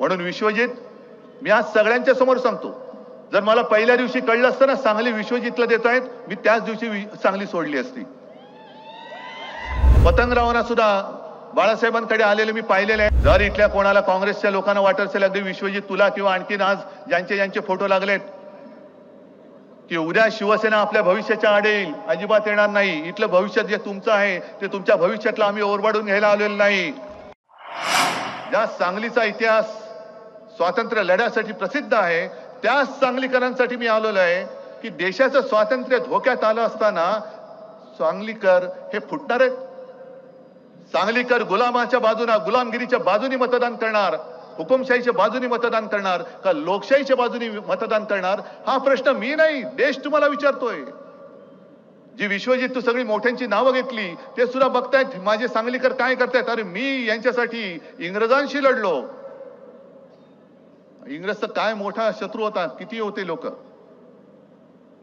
म्हणून विश्वजित, मी आज सगळ्यांच्या समोर सांगतो, जर मला पहिल्या दिवशी कळलं असतं ना सांगली विश्वजितला देत आहेत, मी त्याच दिवशी सांगली सोडली असती. पतंगरावांना सुद्धा बाळासाहेबांकडे आलेले मी पाहिलेले आहे. जर इथल्या कोणाला काँग्रेसच्या लोकांना वाटत असेल अगदी विश्वजित तुला किंवा आणखीन आज ज्यांचे फोटो लागलेत की उद्या शिवसेना आपल्या भविष्याच्या आड येईल, अजिबात येणार नाही. इथलं भविष्य जे तुमचं आहे ते तुमच्या भविष्यातलं आम्ही ओरबाडून घ्यायला आलेलो नाही. ज्या सांगलीचा इतिहास स्वातंत्र्य लढ्यासाठी प्रसिद्ध आहे, त्या सांगलीकरांसाठी मी आलेलो आहे की देशाचं स्वातंत्र्य धोक्यात आलं असताना सांगलीकर हे फुटणार आहेत. सांगलीकर गुलामाच्या बाजूने, गुलामगिरीच्या बाजूने मतदान करणार, हुकुमशाहीच्या बाजूने मतदान करणार का लोकशाहीच्या बाजूने मतदान करणार, हा प्रश्न मी नाही, देश तुम्हाला विचारतोय. जी विश्वजित तू सगळी मोठ्यांची नावं घेतली ते सुद्धा बघतायत माझे सांगलीकर काय करतायत. अरे मी यांच्यासाठी इंग्रजांशी लढलो. इंग्रजचा काय मोठा शत्रू होता, किती होते लोक.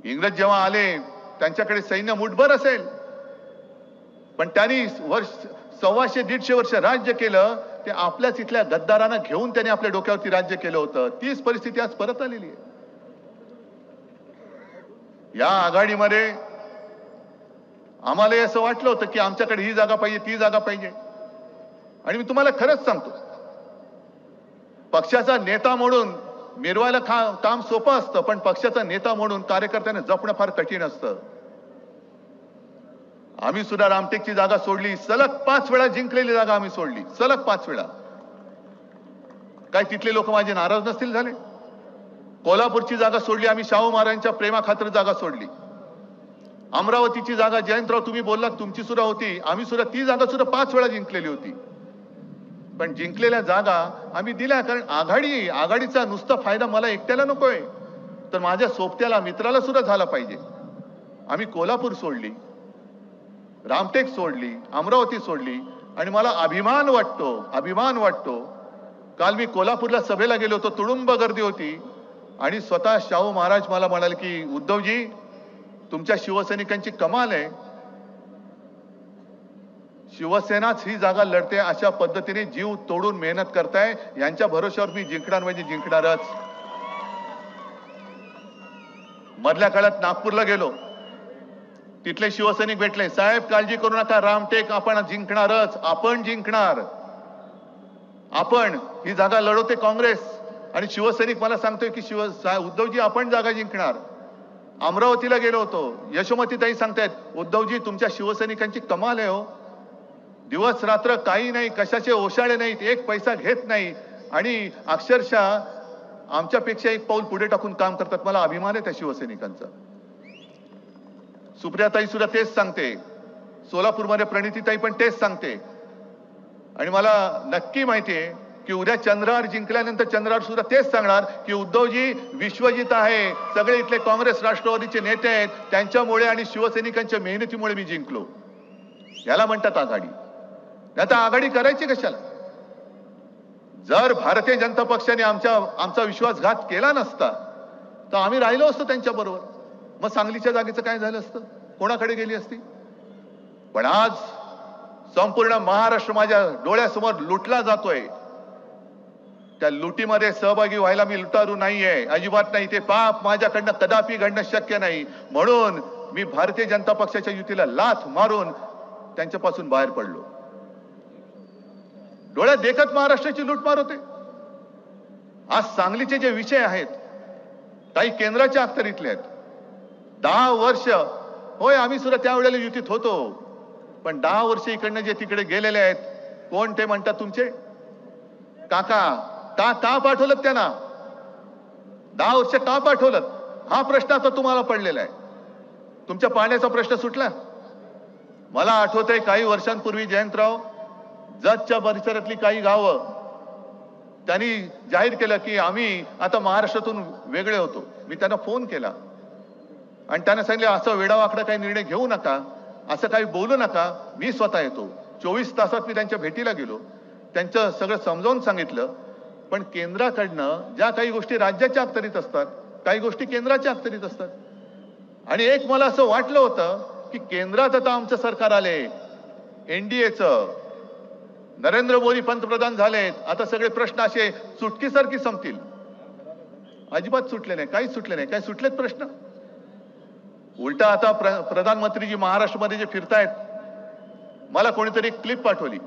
इंग्रज जेव्हा आले त्यांच्याकडे सैन्य मुठभर असेल, पण त्यांनी 125-150 वर्ष राज्य केलं. ते आपल्याच इथल्या गद्दारांना घेऊन त्यांनी आपल्या डोक्यावरती राज्य केलं होतं. तीच परिस्थिती आज परत आलेली आहे. या आघाडीमध्ये आम्हाला असं वाटलं होतं की आमच्याकडे ही जागा पाहिजे, ती जागा पाहिजे. आणि मी तुम्हाला खरंच सांगतो, पक्षाचा नेता म्हणून मिरवायला काम सोपं असतं, पण पक्षाचा नेता म्हणून कार्यकर्त्यांना जपणं फार कठीण असतं. आम्ही सुद्धा रामटेकची जागा सोडली, सलग 5 वेळा जिंकलेली जागा आम्ही सोडली, सलग 5 वेळा. काय तिथले लोक माझे नाराज नसतील झाले? कोल्हापूरची जागा सोडली आम्ही, शाहू महाराजांच्या प्रेमाखातर जागा सोडली. अमरावतीची जागा जयंतराव तुम्ही बोललात तुमची सुद्धा होती, आम्ही सुद्धा ती जागा सुद्धा 5 वेळा जिंकलेली होती. पण जिंकलेल्या जागा आम्ही दिल्या, कारण आघाडीचा नुसता फायदा मला एकट्याला नकोय, तर माझ्या सोबत्याला मित्राला सुद्धा झाला पाहिजे. आम्ही कोल्हापूर सोडली, रामटेक सोडली, अमरावती सोडली. आणि मला अभिमान वाटतो. काल मी कोल्हापूरला सभेला गेलो होतो, तुडुंब गर्दी होती आणि स्वतः शाहू महाराज मला म्हणाले की उद्धवजी तुमच्या शिवसैनिकांची कमाल आहे, शिवसेनाच ही जागा लढते, अशा पद्धतीने जीव तोडून मेहनत करताय, यांच्या भरोश्यावर मी जिंकणार म्हणजे जिंकणारच. मधल्या काळात नागपूरला गेलो, तिथले शिवसैनिक भेटले, साहेब काळजी करू नका, रामटेक आपण जिंकणारच, आपण जिंकणार, आपण ही जागा लढवते काँग्रेस. आणि शिवसैनिक मला सांगतोय की उद्धवजी आपण जागा जिंकणार. अमरावतीला गेलो होतो, यशोमतीताई सांगतायत उद्धवजी तुमच्या शिवसैनिकांची कमाल आहे हो, दिवस रात्र काही नाही, कशाचे ओशाळे नाहीत, एक पैसा घेत नाही आणि अक्षरशः आमच्यापेक्षा एक पाऊल पुढे टाकून काम करतात. मला अभिमान आहे त्या शिवसैनिकांचा. सुप्रियाताई सुद्धा तेच सांगते, सोलापूरमध्ये प्रणितीताई पण तेच सांगते. आणि मला नक्की माहितीये की उद्या चंद्रहार जिंकल्यानंतर चंद्रहार सुद्धा तेच सांगणार की उद्धवजी विश्वजित आहे, सगळे इथले काँग्रेस राष्ट्रवादीचे नेते आहेत, त्यांच्यामुळे आणि शिवसैनिकांच्या मेहनतीमुळे मी जिंकलो. याला म्हणतात आघाडी. आता आघाडी करायची कशाला? जर भारतीय जनता पक्षाने आमचा विश्वासघात केला नसता तर आम्ही राहिलो असतो त्यांच्या बरोबर. मग सांगलीच्या जागेचं काय झालं असतं, कोणाकडे गेली असती? पण आज संपूर्ण महाराष्ट्र माझ्या डोळ्यासमोर लुटला जातोय. त्या लुटीमध्ये सहभागी व्हायला मी लुटारू नाहीये, अजिबात नाही. ते पाप माझ्याकडनं कदापि घडणं शक्य नाही. म्हणून मी भारतीय जनता पक्षाच्या युतीला लाथ मारून त्यांच्यापासून बाहेर पडलो. डोळ्यात देखत महाराष्ट्राची लूटमार होते. आज सांगलीचे जे विषय आहेत काही केंद्राच्या अखत्यारीतले आहेत. 10 वर्ष होय आम्ही सुद्धा त्यावेळेला युतीत होतो, पण 10 वर्ष इकडनं जे तिकडे गेलेले आहेत, कोण ते म्हणतात तुमचे काका, का पाठवलं त्यांना? 10 वर्ष का पाठवलं? हा प्रश्न आता तुम्हाला पडलेला आहे. तुमच्या पाण्याचा प्रश्न सुटला? मला आठवतंय काही वर्षांपूर्वी जयंतराव जतच्या परिसरातली काही गावं त्यांनी जाहीर केलं की आम्ही आता महाराष्ट्रातून वेगळे होतो. मी त्यांना फोन केला आणि त्यांना सांगितलं असं वेडावाकडा काही निर्णय घेऊ नका, असं काही बोलू नका, मी स्वतः येतो. 24 तासात मी त्यांच्या भेटीला गेलो, त्यांचं सगळं समजावून सांगितलं. पण केंद्राकडनं ज्या काही गोष्टी राज्याच्या अखत्यारीत असतात, काही गोष्टी केंद्राच्या अखत्यारीत असतात. आणि एक मला असं वाटलं होतं की केंद्रात आता आमचं सरकार आले, एनडीएचं, नरेंद्र मोदी पंतप्रधान झालेत, आता सगळे प्रश्न असे सुटकीसारखी संपतील. अजिबात सुटले नाही, काहीच सुटले नाही. काय सुटलेत प्रश्न? उलटा आता प्रधानमंत्री जी महाराष्ट्रामध्ये जे फिरतायत, मला कोणीतरी एक क्लिप पाठवली.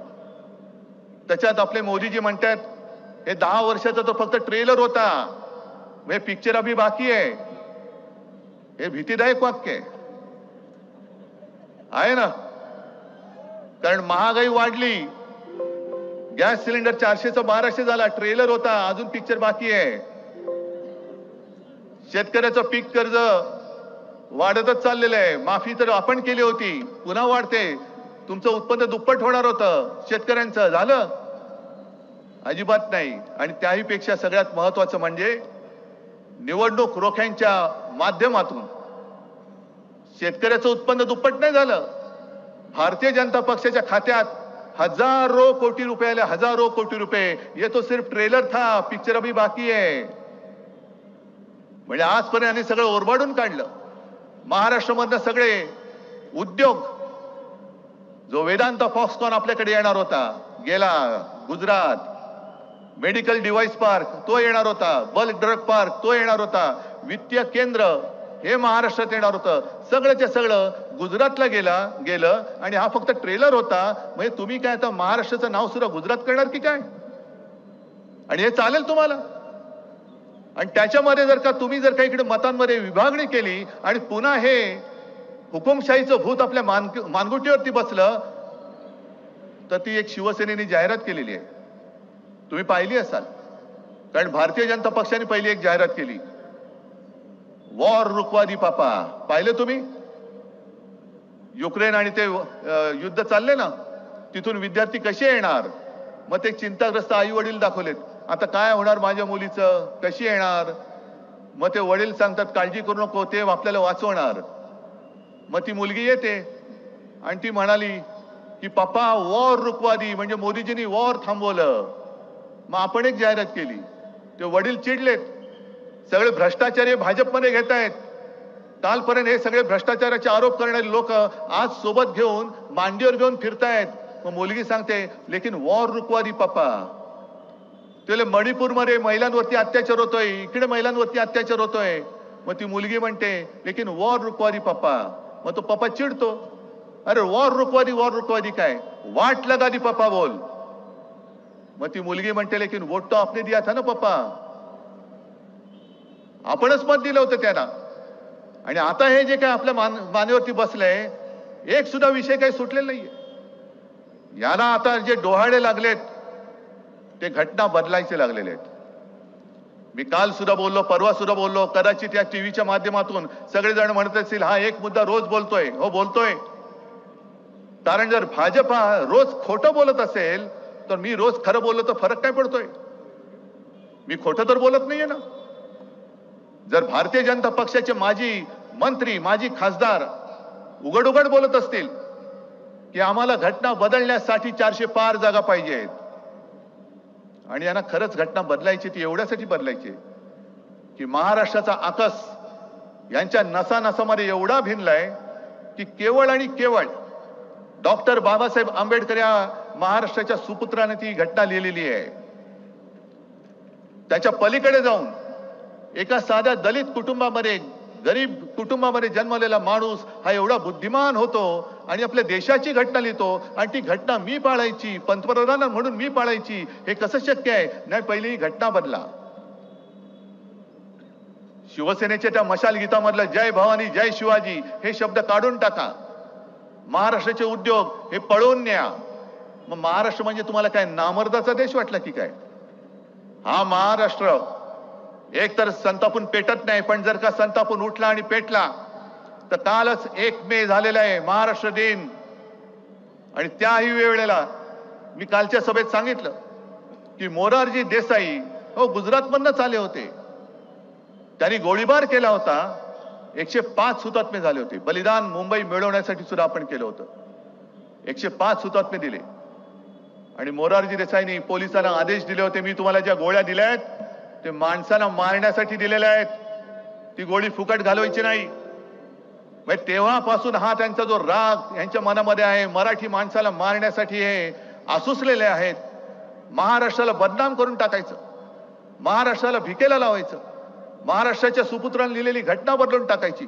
त्याच्यात आपले मोदीजी म्हणतात हे 10 वर्षाचा तो फक्त ट्रेलर होता, हे पिक्चर अभी बाकी आहे. हे भीतीदायक वाक्य आहे ना. कारण महागाई वाढली, गॅस सिलेंडर 400चा 1200 झाला, ट्रेलर होता, अजून पिक्चर बाकी आहे. शेतकऱ्याचं पीक कर्ज वाढतच चाललेलं आहे. माफी तर आपण केली होती, पुन्हा वाढते. तुमचं उत्पन्न दुप्पट होणार होतं, शेतकऱ्यांचं झालं? अजिबात नाही. आणि त्याही पेक्षा सगळ्यात महत्वाचं म्हणजे निवडणूक रोख्यांच्या माध्यमातून शेतकऱ्याचं उत्पन्न दुप्पट नाही झालं. भारतीय जनता पक्षाच्या खात्यात हजारों कोटी रुपये आले, हजारों कोटी रुपये. ये तो सिर्फ ट्रेलर था, पिक्चर अभी बाकी आहे. म्हणजे आजपर्यंत यांनी सगळं ओरबाडून काढलं. महाराष्ट्रामधनं सगळे उद्योग, जो वेदांत फॉक्सकॉन आपल्याकडे येणार होता, गेला. गुजरात मेडिकल डिव्हाइस पार्क तो येणार होता, बल्क ड्रग पार्क तो येणार होता, वित्तीय केंद्र हे महाराष्ट्रात येणार होतं. सगळंच्या सगळं गुजरातला गेलं आणि हा फक्त ट्रेलर होता. म्हणजे तुम्ही काय आता महाराष्ट्राचं नाव सुद्धा गुजरात करणार की काय? आणि हे चालेल तुम्हाला? आणि त्याच्यामध्ये जर का तुम्ही जर का इकडे मतांमध्ये विभागणी केली आणि पुन्हा हे हुकुमशाहीचं भूत आपल्या मानगुटीवरती बसलं, तर ती एक शिवसेनेने जाहिरात केलेली आहे, तुम्ही पाहिली असाल. कारण भारतीय जनता पक्षाने पहिली एक जाहिरात केली, वॉर रुकवा दी पापा. पाहिलं तुम्ही? युक्रेन आणि ते युद्ध चालले ना, तिथून विद्यार्थी कसे येणार? मग ते चिंताग्रस्त आई वडील दाखवलेत. आता काय होणार माझ्या मुलीचं, कशी येणार? मग ते वडील सांगतात काळजी करू नको, ते आपल्याला वाचवणार. मग ती मुलगी येते आणि ती म्हणाली की पप्पा वॉर रुकवा दी, म्हणजे मोदीजींनी वॉर थांबवलं. मग आपण एक जाहिरात केली, ते वडील चिडलेत. सगळे भ्रष्टाचारी भाजपमध्ये घेत आहेत. कालपर्यंत हे सगळे भ्रष्टाचाराचे आरोप करणारे लोक आज सोबत घेऊन मांडीवर घेऊन फिरतायत. मग मुलगी सांगते लेकिन वॉर रुकवा दी पप्पा. त्याला मणिपूरमध्ये महिलांवरती अत्याचार होतोय, इकडे महिलांवरती अत्याचार होतोय. मग ती मुलगी म्हणते लेकिन वॉर रुकवा दी पप्पा. मग तो पप्पा चिडतो, अरे वॉर रुकवा दी काय, वाट लगा दी पप्पा बोल. मग ती मुलगी म्हणते लेकिन वोट तो आपने दिया था ना पप्पा, आपणच मत दिलं होतं त्यांना. आणि आता हे जे काय आपल्या मानेवरती बसलंय, एक सुद्धा विषय काही सुटलेला नाहीये. याला आता जे डोहाळे लागलेत ते घटना बदलायचे लागलेले आहेत. मी काल सुद्धा बोललो, परवा सुद्धा बोललो, कदाचित या टीव्हीच्या माध्यमातून सगळेजण म्हणत असतील हा एक मुद्दा रोज बोलतोय. हो बोलतोय, कारण जर भाजप रोज खोटं बोलत असेल तर मी रोज खरं बोललो तर फरक काय पडतोय? मी खोटं तर बोलत नाहीये ना. जर भारतीय जनता पक्षाचे माजी मंत्री, माजी खासदार उघड उघड बोलत असतील की आम्हाला घटना बदलण्यासाठी 400 पार जागा पाहिजेत, आणि यांना खरंच घटना बदलायची, ती एवढ्यासाठी बदलायची की महाराष्ट्राचा आकस यांच्या नसानसामध्ये एवढा भिनलाय की केवळ आणि केवळ डॉक्टर बाबासाहेब आंबेडकर या महाराष्ट्राच्या सुपुत्राने ती घटना लिहिलेली आहे. त्याच्या पलीकडे जाऊन एका साध्या दलित कुटुंबामध्ये, गरीब कुटुंबामध्ये जन्मलेला माणूस हा एवढा बुद्धिमान होतो आणि आपल्या देशाची घटना लिहितो, आणि ती घटना मी पाळायची, पंतप्रधान म्हणून मी पाळायची, हे कसं शक्य आहे? नाही, पहिली ही घटना बदला. शिवसेनेच्या त्या मशाल गीतामधलं जय भवानी जय शिवाजी हे शब्द काढून टाका. महाराष्ट्राचे उद्योग हे पळवून न्या. मग महाराष्ट्र म्हणजे तुम्हाला काय नामर्दाचा देश वाटला की काय? हा महाराष्ट्र एक तर संतापून पेटत नाही, पण जर का संतापून उठला आणि पेटला तर कालच 1 मे झालेला आहे महाराष्ट्र दिन. आणि त्याही वेळेला मी कालच्या सभेत सांगितलं की मोरारजी देसाई हो गुजरातमधनच आले होते, त्यांनी गोळीबार केला होता, 105 हुतात्मे झाले होते. बलिदान मुंबई मिळवण्यासाठी सुद्धा आपण केलं होतं. 105 हुतात्मे दिले. आणि मोरारजी देसाईंनी पोलिसांना आदेश दिले होते, मी तुम्हाला ज्या गोळ्या दिल्या आहेत ते माणसाला मारण्यासाठी दिलेल्या आहेत, ती गोळी फुकट घालवायची नाही. तेव्हापासून हा त्यांचा जो राग यांच्या मनामध्ये आहे, मराठी माणसाला मारण्यासाठी आहे. आसुसलेले आहेत. महाराष्ट्राला बदनाम करून टाकायचं, महाराष्ट्राला भिकेला लावायचं, महाराष्ट्राच्या सुपुत्रांनी लिहिलेली घटना बदलून टाकायची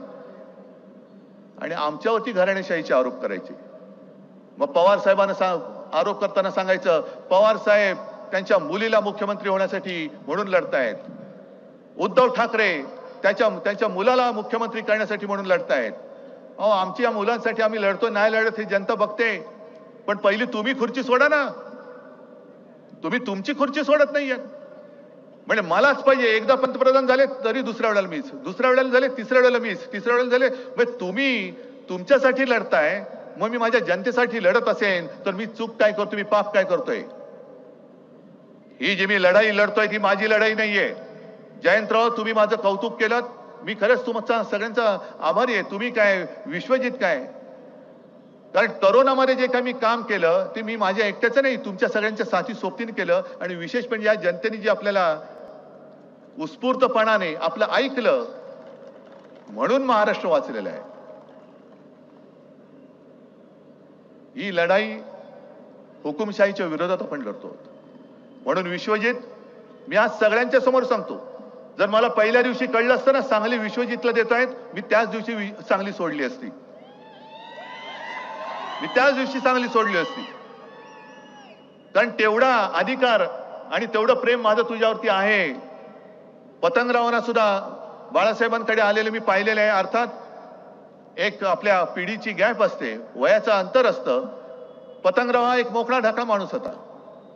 आणि आमच्यावरती घराणेशाहीचे आरोप करायचे. मग पवार साहेबांना आरोप करताना सांगायचं, पवार साहेब त्यांच्या मुलीला मुख्यमंत्री होण्यासाठी म्हणून लढतायत. उद्धव ठाकरे त्यांच्या मुलाला मुख्यमंत्री करण्यासाठी म्हणून लढतायत. अहो, आमच्या मुलांसाठी आम्ही लढतो, नाही लढत हे जनता बघते. पण पहिली तुम्ही खुर्ची सोडा ना. तुम्ही तुमची खुर्ची सोडत नाहीये. म्हणजे मलाच पाहिजे, एकदा पंतप्रधान झाले तरी दुसऱ्या वेळेला मीच, दुसऱ्या वेळेला झाले तिसऱ्या वेळेला मीच, तिसऱ्या वेळेला झाले. म्हणजे तुम्ही तुमच्यासाठी लढताय, मग मी माझ्या जनतेसाठी लढत असेन तर मी चूक काय करतो, मी पाप काय करतोय? ही जी मी लढाई लढतोय ती माझी लढाई नाहीये. जयंतराव, तुम्ही माझं कौतुक केलं, मी खरंच तुमचा सगळ्यांचा आभारी आहे. तुम्ही काय, विश्वजित काय, कारण करोनामध्ये जे काही मी काम केलं ते मी माझ्या एकट्याचं नाही, तुमच्या सगळ्यांच्या साथी सोबतीने केलं. आणि विशेष म्हणजे या जनतेने जे आपल्याला उत्स्फूर्तपणाने आपलं ऐकलं म्हणून महाराष्ट्र वाचलेला आहे. ही लढाई हुकुमशाहीच्या विरोधात आपण लढतो. म्हणून विश्वजित, मी आज सगळ्यांच्या समोर सांगतो, जर मला पहिल्या दिवशी कळलं असतं ना सांगली विश्वजितला देत आहेत, मी त्याच दिवशी सांगली सोडली असती, मी त्याच दिवशी सांगली सोडली असती. कारण तेवढा अधिकार आणि तेवढं प्रेम माझं तुझ्यावरती आहे. पतंगरावांना सुद्धा बाळासाहेबांकडे आलेले मी पाहिलेले आहे. अर्थात एक आपल्या पिढीची गॅप असते, वयाचं अंतर असतं. पतंगराव हा एक मोकळा ढाकळा माणूस होता.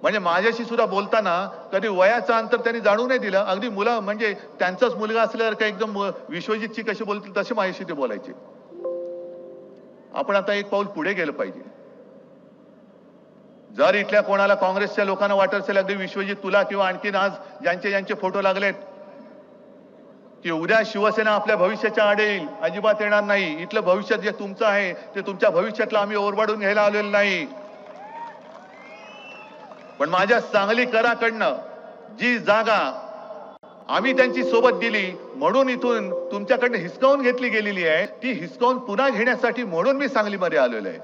म्हणजे माझ्याशी सुद्धा बोलताना कधी वयाचं अंतर त्यांनी जाणू नाही दिलं. अगदी मुलं म्हणजे त्यांचाच मुलगा असल्यावर काही एकदम विश्वजितची कशी बोलतील तसे माझ्याशी ते बोलायचे. आपण आता एक पाऊल पुढे गेलं पाहिजे. जर इथल्या कोणाला काँग्रेसच्या लोकांना वाटत असेल अगदी विश्वजित तुला किंवा आणखीन आज ज्यांचे फोटो लागलेत की उद्या शिवसेना आपल्या भविष्याच्या आड येईल, अजिबात येणार नाही. इथलं भविष्य जे तुमचं आहे ते तुमच्या भविष्यातलं आम्ही ओरबाडून घ्यायला आलेलं नाही. पण माझ्या सांगलीकराकडनं जी जागा आम्ही त्यांची सोबत दिली म्हणून इथून तुमच्याकडनं हिसकावून घेतली गेलेली आहे, ती हिसकावून पुन्हा घेण्यासाठी म्हणून मी सांगलीमध्ये आलेलो आहे.